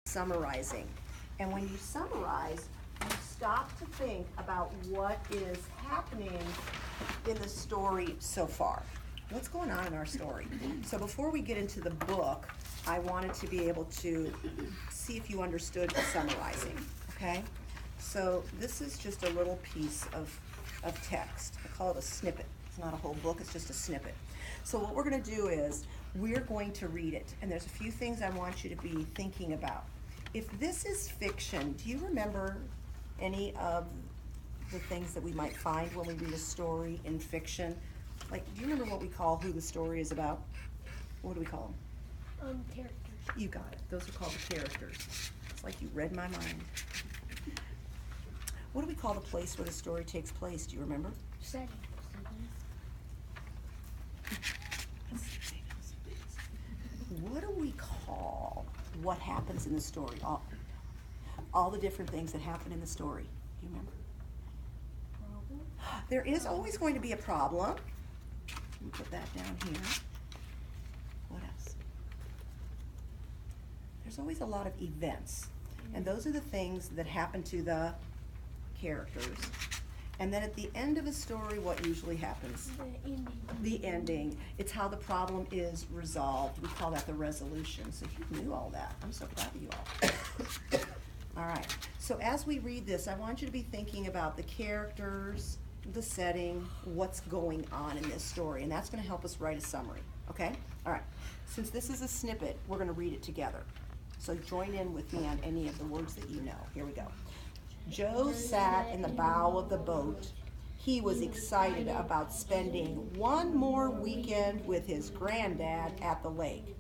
summarizing. And when you summarize, you stop to think about what is happening in the story so far. What's going on in our story? So before we get into the book, I wanted to be able to see if you understood summarizing, okay? So this is just a little piece of text. I call it a snippet. It's not a whole book, it's just a snippet. So what we're gonna do is, we're going to read it, and there's a few things I want you to be thinking about. If this is fiction, do you remember any of the things that we might find when we read a story in fiction? Like, do you remember what we call who the story is about? What do we call them? Characters. You got it. Those are called the characters. It's like you read my mind. What do we call the place where the story takes place? Do you remember? Setting. What do we call what happens in the story? All the different things that happen in the story. Do you remember? Problem. There is always going to be a problem. Let me put that down here. What else? There's always a lot of events. And those are the things that happen to the characters. And then at the end of a story, what usually happens? The ending. The ending. It's how the problem is resolved. We call that the resolution. So you knew all that. I'm so proud of you all. All right. So as we read this, I want you to be thinking about the characters, the setting, what's going on in this story. And that's going to help us write a summary. Okay? All right. Since this is a snippet, we're going to read it together. So join in with me on any of the words that you know. Here we go. Joe sat in the bow of the boat. He was excited about spending one more weekend with his granddad at the lake.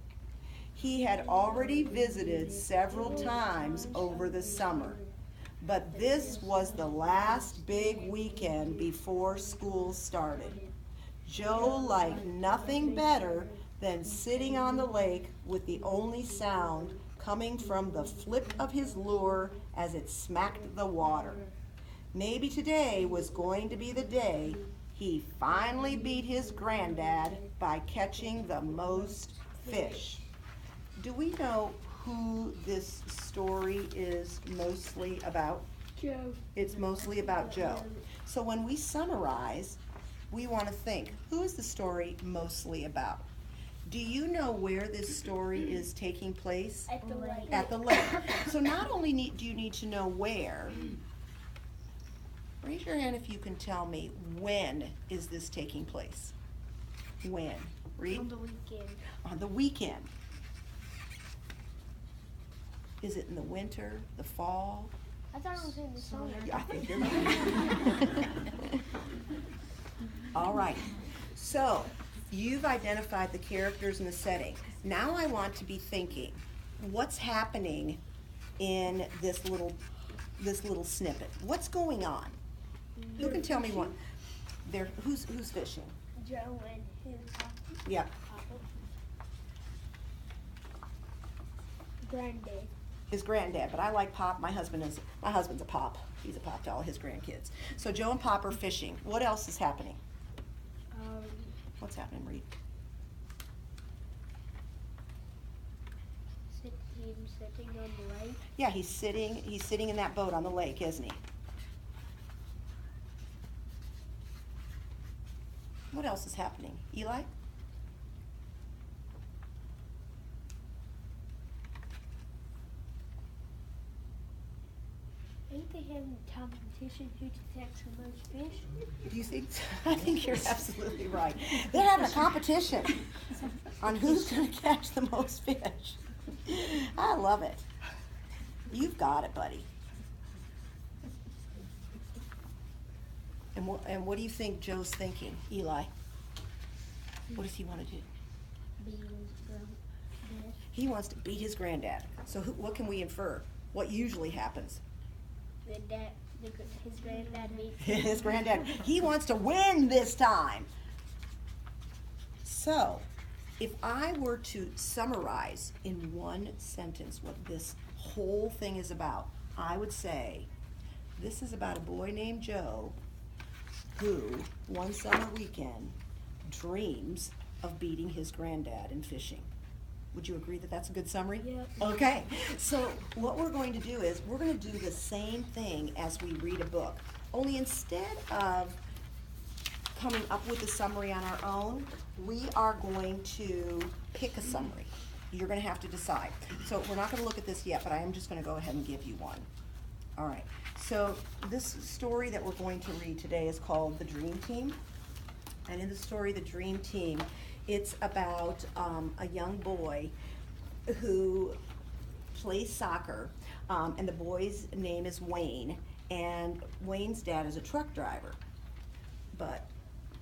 He had already visited several times over the summer, but this was the last big weekend before school started. Joe liked nothing better than sitting on the lake with the only sound coming from the flip of his lure as it smacked the water. Maybe today was going to be the day he finally beat his granddad by catching the most fish. Do we know who this story is mostly about? Joe. It's mostly about Joe. So when we summarize, we want to think, who is the story mostly about? Do you know where this story is taking place? At the lake. At the lake. So not only do you need to know where, raise your hand if you can tell me, when is this taking place? When? Read. On the weekend. On the weekend. Is it in the winter, the fall? I thought it was in the summer. Yeah, I think you're right. All right. So, you've identified the characters and the setting. Now I want to be thinking, what's happening in this little snippet? What's going on? Who can tell me what? Who's fishing? Joe and his papa. Yeah. Granddad. His granddad, but I like Pop. My husband's a Pop. He's a Pop to all his grandkids. So Joe and Pop are fishing. What else is happening? What's happening, Reed? Sitting on the lake. Yeah, he's sitting in that boat on the lake, isn't he? What else is happening? Eli? Ain't they having a competition who can catch the most fish? Do you think? I think you're absolutely right. They're having a competition on who's going to catch the most fish. I love it. You've got it, buddy. And what do you think Joe's thinking, Eli? What does he want to do? He wants to beat his granddad. So what can we infer? What usually happens? His granddad beats His granddad. He wants to win this time. So, if I were to summarize in one sentence what this whole thing is about, I would say this is about a boy named Joe who, one summer weekend, dreams of beating his granddad in fishing. Would you agree that that's a good summary? Yep. Okay, so what we're going to do is, we're gonna do the same thing as we read a book, only instead of coming up with a summary on our own, we are going to pick a summary. You're gonna have to decide. So we're not gonna look at this yet, but I am just gonna go ahead and give you one. All right, so this story that we're going to read today is called The Dream Team. And in the story, The Dream Team, it's about a young boy who plays soccer, and the boy's name is Wayne, and Wayne's dad is a truck driver. But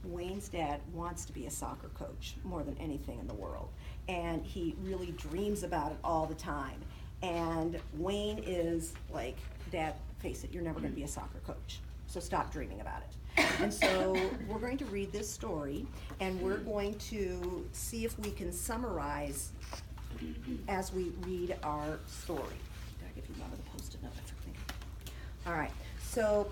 Wayne's dad wants to be a soccer coach more than anything in the world, and he really dreams about it all the time. And Wayne is like, Dad, face it, you're never gonna be a soccer coach, so stop dreaming about it. And so we're going to read this story, and we're going to see if we can summarize as we read our story. Did I give you one of the Post-it note? I think. All right, so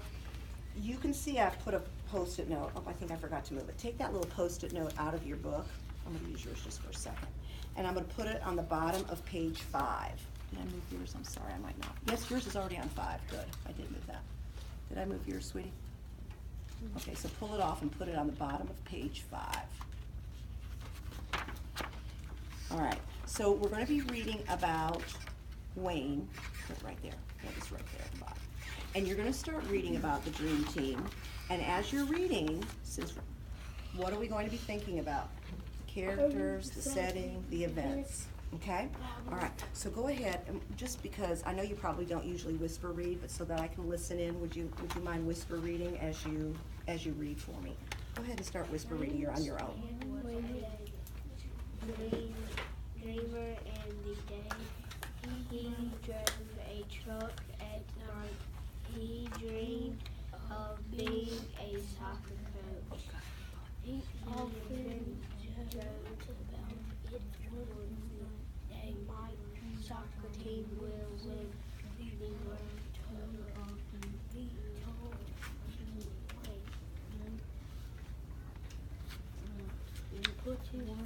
you can see I've put a Post-it note. Oh, I think I forgot to move it. Take that little Post-it note out of your book. I'm gonna use yours just for a second. And I'm gonna put it on the bottom of page 5. Did I move yours? I'm sorry, I might not. Yes, yours is already on 5. Good, I did move that. Did I move yours, sweetie? Okay, so pull it off and put it on the bottom of page 5. All right, so we're gonna be reading about Wayne. Put it right there. That is right there at the bottom. And you're gonna start reading about the Dream Team. And as you're reading, what are we going to be thinking about? The characters, the setting, the events. Okay? All right, so go ahead, and just because I know you probably don't usually whisper read, but so that I can listen in, would you mind whisper reading as you read for me? Go ahead and start whisper reading. You're on your own. Dreamer in the day, he drove a truck at night. He dreamed of being a soccer coach. He often joked about it one day. My soccer team will win the world title. He told Wayne, put his